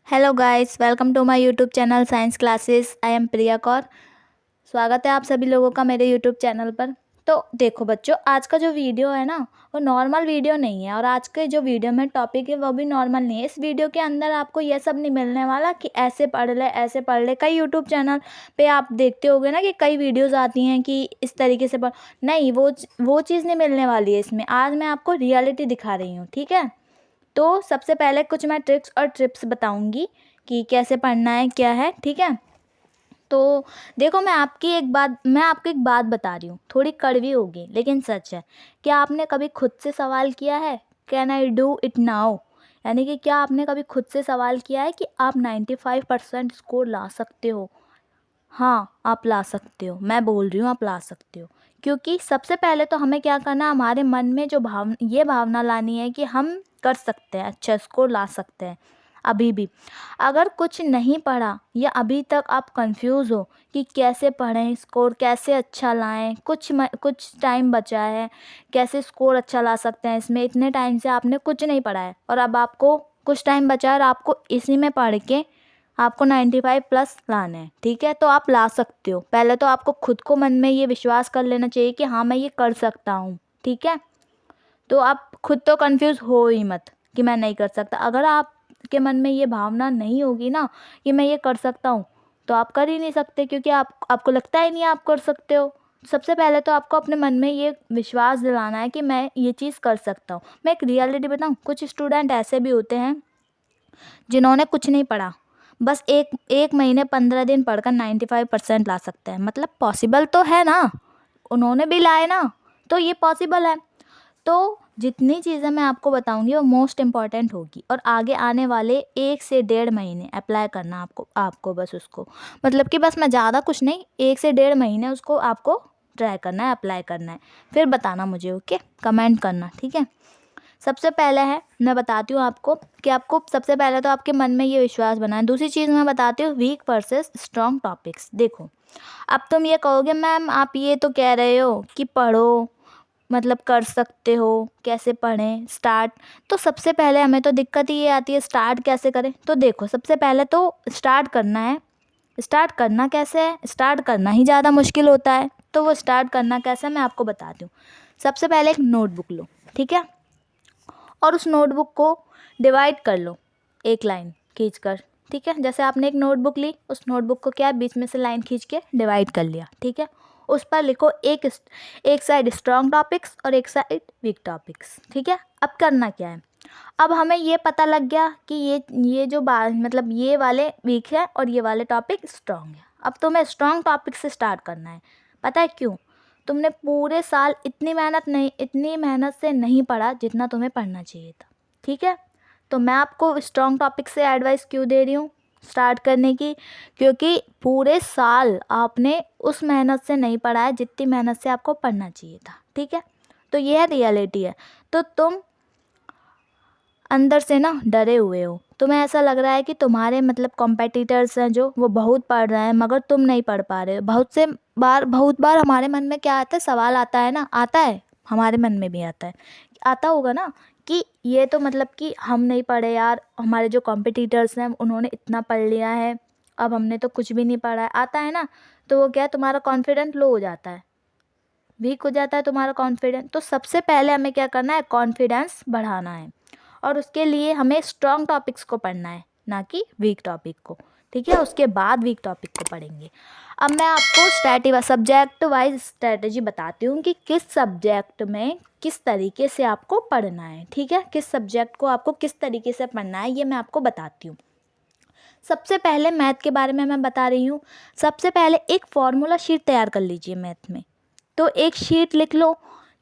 Hello guys, welcome to my YouTube channel science classes. I am Priya Kaur. स्वागत है आप सभी लोगों का मेरे यूट्यूब चैनल पर। तो देखो बच्चों, आज का जो वीडियो है ना, वो नॉर्मल वीडियो नहीं है। और आज के जो वीडियो में टॉपिक है वो भी नॉर्मल नहीं है। इस वीडियो के अंदर आपको ये सब नहीं मिलने वाला कि ऐसे पढ़ ले ऐसे पढ़ ले। कई यूट्यूब चैनल पे आप देखते होगे ना कि कई वीडियोज़ आती हैं कि इस तरीके से पढ़। नहीं, वो चीज़ नहीं मिलने वाली है इसमें। आज मैं आपको रियलिटी दिखा रही हूँ, ठीक है। तो सबसे पहले कुछ मैं ट्रिक्स और टिप्स बताऊंगी कि कैसे पढ़ना है, क्या है, ठीक है। तो देखो, मैं आपको एक बात बता रही हूँ, थोड़ी कड़वी होगी लेकिन सच है। क्या आपने कभी खुद से सवाल किया है, can I do it now? यानी कि क्या आपने कभी खुद से सवाल किया है कि आप 95% स्कोर ला सकते हो? हाँ, आप ला सकते हो। मैं बोल रही हूँ आप ला सकते हो। क्योंकि सबसे पहले तो हमें क्या करना है, हमारे मन में जो ये भावना लानी है कि हम कर सकते हैं, अच्छा स्कोर ला सकते हैं। अभी भी अगर कुछ नहीं पढ़ा या अभी तक आप कंफ्यूज हो कि कैसे पढ़ें, स्कोर कैसे अच्छा लाएं, कुछ टाइम बचा है, कैसे स्कोर अच्छा ला सकते हैं, इसमें इतने टाइम से आपने कुछ नहीं पढ़ा है और अब आपको कुछ टाइम बचा है और आपको इसी में पढ़ के आपको 95 प्लस लाना है, ठीक है। तो आप ला सकते हो। पहले तो आपको खुद को मन में ये विश्वास कर लेना चाहिए कि हाँ, मैं ये कर सकता हूँ, ठीक है। तो आप खुद तो कंफ्यूज हो ही मत कि मैं नहीं कर सकता। अगर आपके मन में ये भावना नहीं होगी ना कि मैं ये कर सकता हूँ, तो आप कर ही नहीं सकते, क्योंकि आपको लगता ही नहीं आप कर सकते हो। सबसे पहले तो आपको अपने मन में ये विश्वास दिलाना है कि मैं ये चीज़ कर सकता हूँ। मैं एक रियलिटी बताऊँ, कुछ स्टूडेंट ऐसे भी होते हैं जिन्होंने कुछ नहीं पढ़ा, बस एक एक महीने 15 दिन पढ़कर 95% ला सकते हैं। मतलब पॉसिबल तो है ना, उन्होंने भी लाए ना, तो ये पॉसिबल है। तो जितनी चीज़ें मैं आपको बताऊंगी वो मोस्ट इम्पॉर्टेंट होगी और आगे आने वाले 1 से 1.5 महीने अप्लाई करना आपको बस उसको, मतलब कि बस मैं ज़्यादा कुछ नहीं, 1 से 1.5 महीने उसको आपको ट्राई करना है, अप्लाई करना है। फिर बताना मुझे, ओके, कमेंट करना, ठीक है। सबसे पहले है, मैं बताती हूँ आपको कि आपको सबसे पहले तो आपके मन में ये विश्वास बनाना है। दूसरी चीज़ मैं बताती हूँ, वीक वर्सेस स्ट्रॉन्ग टॉपिक्स। देखो, अब तुम ये कहोगे मैम आप ये तो कह रहे हो कि पढ़ो, मतलब कर सकते हो, कैसे पढ़ें, स्टार्ट। तो सबसे पहले हमें तो दिक्कत ही ये आती है, स्टार्ट कैसे करें। तो देखो, सबसे पहले तो स्टार्ट करना है। स्टार्ट करना कैसे है? स्टार्ट करना ही ज़्यादा मुश्किल होता है। तो वो स्टार्ट करना कैसे है मैं आपको बताती हूँ। सबसे पहले एक नोटबुक लो, ठीक है, और उस नोटबुक को डिवाइड कर लो, एक लाइन खींच कर, ठीक है। जैसे आपने एक नोटबुक ली, उस नोटबुक को क्या बीच में से लाइन खींच के डिवाइड कर लिया, ठीक है। उस पर लिखो एक साइड स्ट्रॉन्ग टॉपिक्स और एक साइड वीक टॉपिक्स, ठीक है। अब करना क्या है, अब हमें ये पता लग गया कि ये जो बात, मतलब ये वाले वीक है और ये वाले टॉपिक स्ट्रॉन्ग है। अब तुम्हें स्ट्रॉन्ग टॉपिक से स्टार्ट करना है। पता है क्यों? तुमने पूरे साल इतनी मेहनत से नहीं पढ़ा जितना तुम्हें पढ़ना चाहिए था, ठीक है। तो मैं आपको स्ट्रॉन्ग टॉपिक से एडवाइस क्यों दे रही हूँ स्टार्ट करने की? क्योंकि पूरे साल आपने उस मेहनत से नहीं पढ़ा है जितनी मेहनत से आपको पढ़ना चाहिए था, ठीक है। तो ये है रियलिटी है। तो तुम अंदर से ना डरे हुए हो, तुम्हें ऐसा लग रहा है कि तुम्हारे मतलब कॉम्पिटिटर्स हैं जो, वो बहुत पढ़ रहे हैं मगर तुम नहीं पढ़ पा रहे हो। बहुत बार हमारे मन में क्या आता है, सवाल आता है ना, आता है, हमारे मन में भी आता है, आता होगा ना, कि ये तो मतलब कि हम नहीं पढ़े यार, हमारे जो कॉम्पिटिटर्स हैं उन्होंने इतना पढ़ लिया है, अब हमने तो कुछ भी नहीं पढ़ा है, आता है ना। तो वो क्या है, तुम्हारा कॉन्फिडेंस लो हो जाता है, वीक हो जाता है तुम्हारा कॉन्फिडेंस। तो सबसे पहले हमें क्या करना है, कॉन्फिडेंस बढ़ाना है। और उसके लिए हमें स्ट्रॉन्ग टॉपिक्स को पढ़ना है, ना कि वीक टॉपिक को, ठीक है। उसके बाद वीक टॉपिक को पढ़ेंगे। अब मैं आपको सब्जेक्ट वाइज स्ट्रैटेजी बताती हूँ कि किस सब्जेक्ट में किस तरीके से आपको पढ़ना है, ठीक है। किस सब्जेक्ट को आपको किस तरीके से पढ़ना है ये मैं आपको बताती हूँ। सबसे पहले मैथ के बारे में मैं बता रही हूँ। सबसे पहले एक फॉर्मूला शीट तैयार कर लीजिए मैथ में। तो एक शीट लिख लो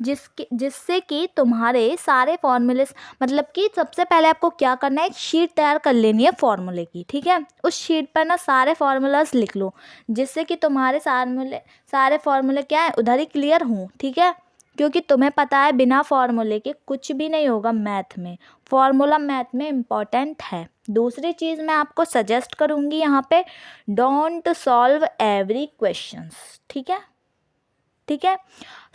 जिससे कि तुम्हारे सारे फॉर्मूले, मतलब कि सबसे पहले आपको क्या करना है, एक शीट तैयार कर लेनी है फॉर्मूले की, ठीक है। उस शीट पर ना सारे फॉर्मूलाज लिख लो, जिससे कि तुम्हारे सारे फॉर्मूले क्या है, उधर ही क्लियर हों, ठीक है। क्योंकि तुम्हें पता है बिना फॉर्मूले के कुछ भी नहीं होगा मैथ में। फॉर्मूला मैथ में इम्पॉर्टेंट है। दूसरी चीज़ मैं आपको सजेस्ट करूँगी यहाँ पे, डोंट सॉल्व एवरी क्वेश्चंस, ठीक है, ठीक है।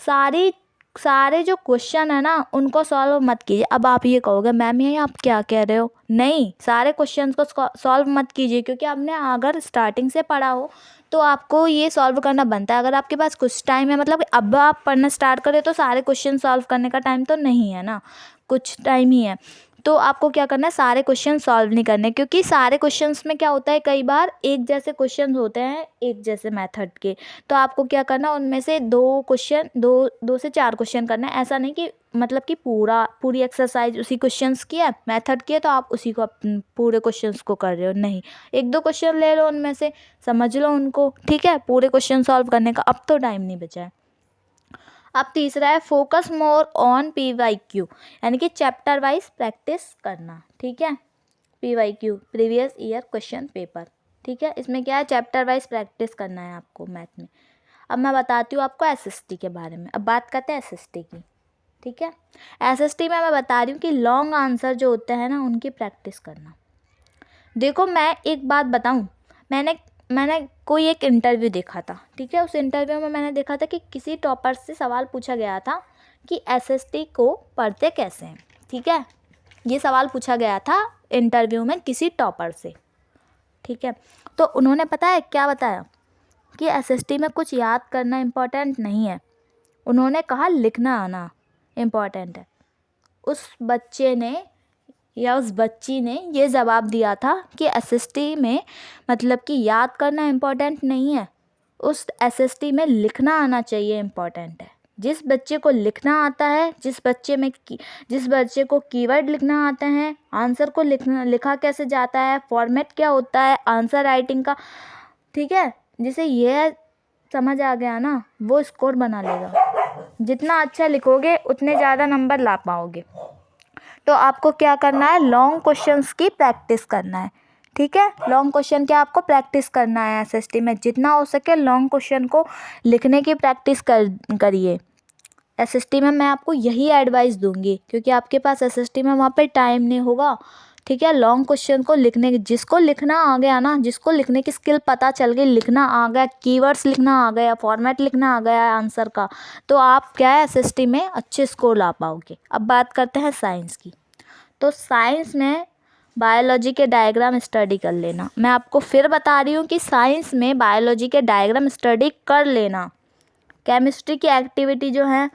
सारी सारे जो क्वेश्चन है ना उनको सॉल्व मत कीजिए। अब आप ये कहोगे मैम ये आप क्या कह रहे हो, नहीं, सारे क्वेश्चंस को सॉल्व मत कीजिए, क्योंकि आपने अगर स्टार्टिंग से पढ़ा हो तो आपको ये सॉल्व करना बनता है। अगर आपके पास कुछ टाइम है, मतलब अब आप पढ़ना स्टार्ट करें तो सारे क्वेश्चन सॉल्व करने का टाइम तो नहीं है ना, कुछ टाइम ही है। तो आपको क्या करना है, सारे क्वेश्चन सॉल्व नहीं करने, क्योंकि सारे क्वेश्चंस में क्या होता है, कई बार एक जैसे क्वेश्चन होते हैं एक जैसे मेथड के। तो आपको क्या करना है, उनमें से दो से चार क्वेश्चन करना है। ऐसा नहीं कि मतलब कि पूरी एक्सरसाइज उसी क्वेश्चंस की है, मेथड की है तो आप उसी को पूरे क्वेश्चंस को कर रहे हो, नहीं, एक दो क्वेश्चन ले लो उनमें से, समझ लो उनको, ठीक है, पूरे क्वेश्चन सॉल्व करने का अब तो टाइम नहीं बचा है। अब तीसरा है फोकस मोर ऑन PYQ, यानी कि चैप्टर वाइज प्रैक्टिस करना, ठीक है। PYQ previous year question paper, ठीक है। इसमें क्या है, चैप्टर वाइज प्रैक्टिस करना है आपको मैथ में। अब मैं बताती हूँ आपको SST के बारे में। अब बात करते हैं SST की, ठीक है। SST में मैं बता रही हूँ कि लॉन्ग आंसर जो होते हैं ना उनकी प्रैक्टिस करना। देखो मैं एक बात बताऊँ, मैंने कोई एक इंटरव्यू देखा था, ठीक है। उस इंटरव्यू में मैंने देखा था कि किसी टॉपर से सवाल पूछा गया था कि SST को पढ़ते कैसे हैं, ठीक है। ये सवाल पूछा गया था इंटरव्यू में किसी टॉपर से, ठीक है। तो उन्होंने पता है क्या बताया कि SST में कुछ याद करना इम्पोर्टेंट नहीं है, उन्होंने कहा लिखना आना इम्पोर्टेंट है। उस बच्चे ने या उस बच्ची ने ये जवाब दिया था कि SST में मतलब कि याद करना इम्पोर्टेंट नहीं है, उस SST में लिखना आना चाहिए इम्पोर्टेंट है। जिस बच्चे को लिखना आता है, जिस बच्चे को कीवर्ड लिखना आते हैं, आंसर को लिखा कैसे जाता है, फॉर्मेट क्या होता है आंसर राइटिंग का, ठीक है, जिसे ये समझ आ गया ना वो स्कोर बना लेगा। जितना अच्छा लिखोगे उतने ज़्यादा नंबर ला पाओगे। तो आपको क्या करना है, लॉन्ग क्वेश्चंस की प्रैक्टिस करना है, ठीक है। लॉन्ग क्वेश्चन क्या आपको प्रैक्टिस करना है SST में, जितना हो सके लॉन्ग क्वेश्चन को लिखने की प्रैक्टिस करिए। SST में मैं आपको यही एडवाइस दूंगी, क्योंकि आपके पास SST में वहाँ पे टाइम नहीं होगा, ठीक है। लॉन्ग क्वेश्चन को जिसको लिखना आ गया ना, जिसको लिखने की स्किल पता चल गई, लिखना आ गया, कीवर्ड्स लिखना आ गया, फॉर्मेट लिखना आ गया आंसर का, तो आप क्या है SST में अच्छे स्कोर ला पाओगे। अब बात करते हैं साइंस की। तो साइंस में बायोलॉजी के डायग्राम स्टडी कर लेना। मैं आपको फिर बता रही हूँ कि साइंस में बायोलॉजी के डायग्राम स्टडी कर लेना। केमिस्ट्री की एक्टिविटी जो है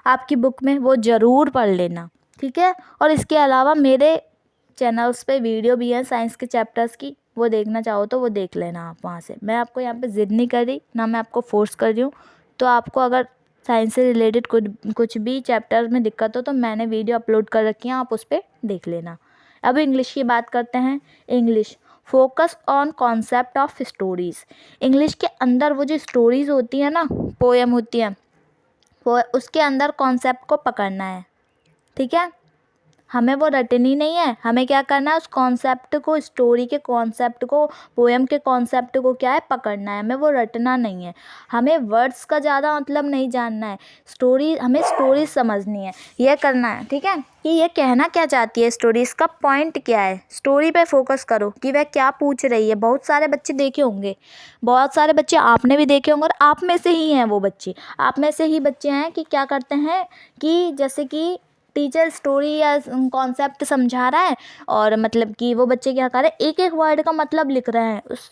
आपकी बुक में वो ज़रूर पढ़ लेना, ठीक है। और इसके अलावा मेरे चैनल्स पे वीडियो भी है साइंस के चैप्टर्स की, वो देखना चाहो तो वो देख लेना आप वहाँ से। मैं आपको यहाँ पे ज़िद नहीं कर रही, ना मैं आपको फोर्स कर रही हूँ। तो आपको अगर साइंस से रिलेटेड कुछ भी चैप्टर में दिक्कत हो तो मैंने वीडियो अपलोड कर रखी है, आप उस पर देख लेना। अब इंग्लिश की बात करते हैं। English focus on concept of stories. English के अंदर वो जो स्टोरीज़ होती है ना, पोएम होती है, वो उसके अंदर कॉन्सेप्ट को पकड़ना है, ठीक है। हमें वो रटनी नहीं है, हमें क्या करना है, उस कॉन्सेप्ट को, स्टोरी के कॉन्सेप्ट को, पोएम के कॉन्सेप्ट को क्या है पकड़ना है, हमें वो रटना नहीं है। हमें वर्ड्स का ज़्यादा मतलब नहीं जानना है, हमें स्टोरी समझनी है, ये करना है, ठीक है, कि ये कहना क्या चाहती है स्टोरी, इसका पॉइंट क्या है। स्टोरी पे फोकस करो कि वह क्या पूछ रही है। बहुत सारे बच्चे देखे होंगे, बहुत सारे बच्चे आपने भी देखे होंगे, और आप में से ही हैं वो बच्चे, आप में से ही बच्चे हैं कि क्या करते हैं कि जैसे कि टीचर स्टोरी या कॉन्सेप्ट समझा रहा है और मतलब कि वो बच्चे क्या कर रहे हैं, एक एक वर्ड का मतलब लिख रहे हैं, उस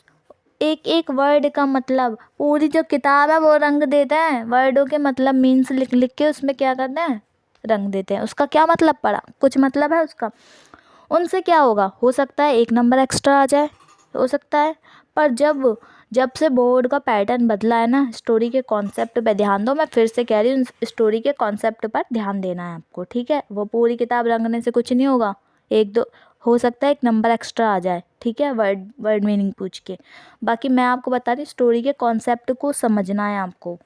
एक एक वर्ड का मतलब, पूरी जो किताब है वो रंग देते हैं, वर्डों के मतलब मीन्स लिख लिख के उसमें क्या करते हैं, रंग देते हैं। उसका क्या मतलब पड़ा, कुछ मतलब है उसका, उनसे क्या होगा, हो सकता है 1 नंबर एक्स्ट्रा आ जाए, हो सकता है। पर जब से बोर्ड का पैटर्न बदला है ना, स्टोरी के कॉन्सेप्ट पे ध्यान दो। मैं फिर से कह रही हूँ, स्टोरी के कॉन्सेप्ट पर ध्यान देना है आपको, ठीक है। वो पूरी किताब रंगने से कुछ नहीं होगा, 1-2 हो सकता है 1 नंबर एक्स्ट्रा आ जाए, ठीक है, वर्ड मीनिंग पूछ के। बाकी मैं आपको बता रही हूँ, स्टोरी के कॉन्सेप्ट को समझना है आपको,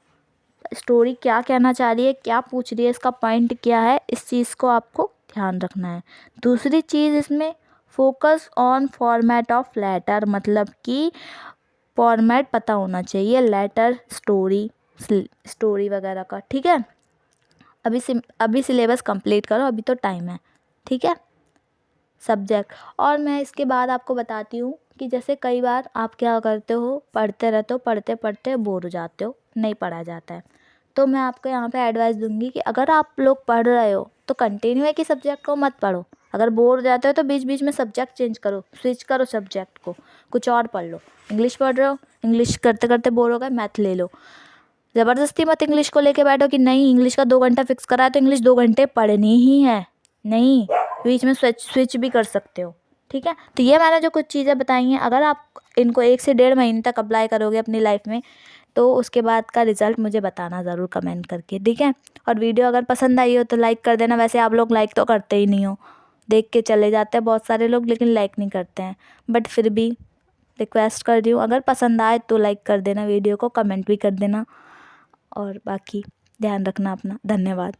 स्टोरी क्या कहना चाह रही है, क्या पूछ रही है, इसका पॉइंट क्या है, इस चीज़ को आपको ध्यान रखना है। दूसरी चीज़ इसमें focus on format of letter, मतलब कि फॉर्मेट पता होना चाहिए लेटर, स्टोरी वगैरह का, ठीक है। अभी सिलेबस कंप्लीट करो, अभी तो टाइम है, ठीक है, सब्जेक्ट। और मैं इसके बाद आपको बताती हूँ कि जैसे कई बार आप क्या करते हो, पढ़ते रहते हो, पढ़ते पढ़ते बोर हो जाते हो, नहीं पढ़ा जाता है, तो मैं आपको यहाँ पे एडवाइस दूंगी कि अगर आप लोग पढ़ रहे हो तो कंटिन्यू एक ही सब्जेक्ट को मत पढ़ो। अगर बोर हो जाते हो तो बीच बीच में सब्जेक्ट चेंज करो, स्विच करो सब्जेक्ट को, कुछ और पढ़ लो। इंग्लिश पढ़ रहे हो, इंग्लिश करते करते बोर हो गए, मैथ ले लो। ज़बरदस्ती मत इंग्लिश को लेके बैठो कि नहीं इंग्लिश का 2 घंटा फिक्स करा है तो इंग्लिश 2 घंटे पढ़नी ही है। नहीं, बीच में स्विच भी कर सकते हो। ठीक है, तो ये मैंने जो कुछ चीज़ें बताई हैं, अगर आप इनको 1 से 1.5 महीने तक अप्लाई करोगे अपनी लाइफ में तो उसके बाद का रिज़ल्ट मुझे बताना ज़रूर कमेंट करके। ठीक है, और वीडियो अगर पसंद आई हो तो लाइक कर देना। वैसे आप लोग लाइक तो करते ही नहीं हो, देख के चले जाते हैं बहुत सारे लोग, लेकिन लाइक नहीं करते हैं। बट फिर भी रिक्वेस्ट कर रही हूँ, अगर पसंद आए तो लाइक कर देना वीडियो को, कमेंट भी कर देना। और बाकी ध्यान रखना अपना। धन्यवाद।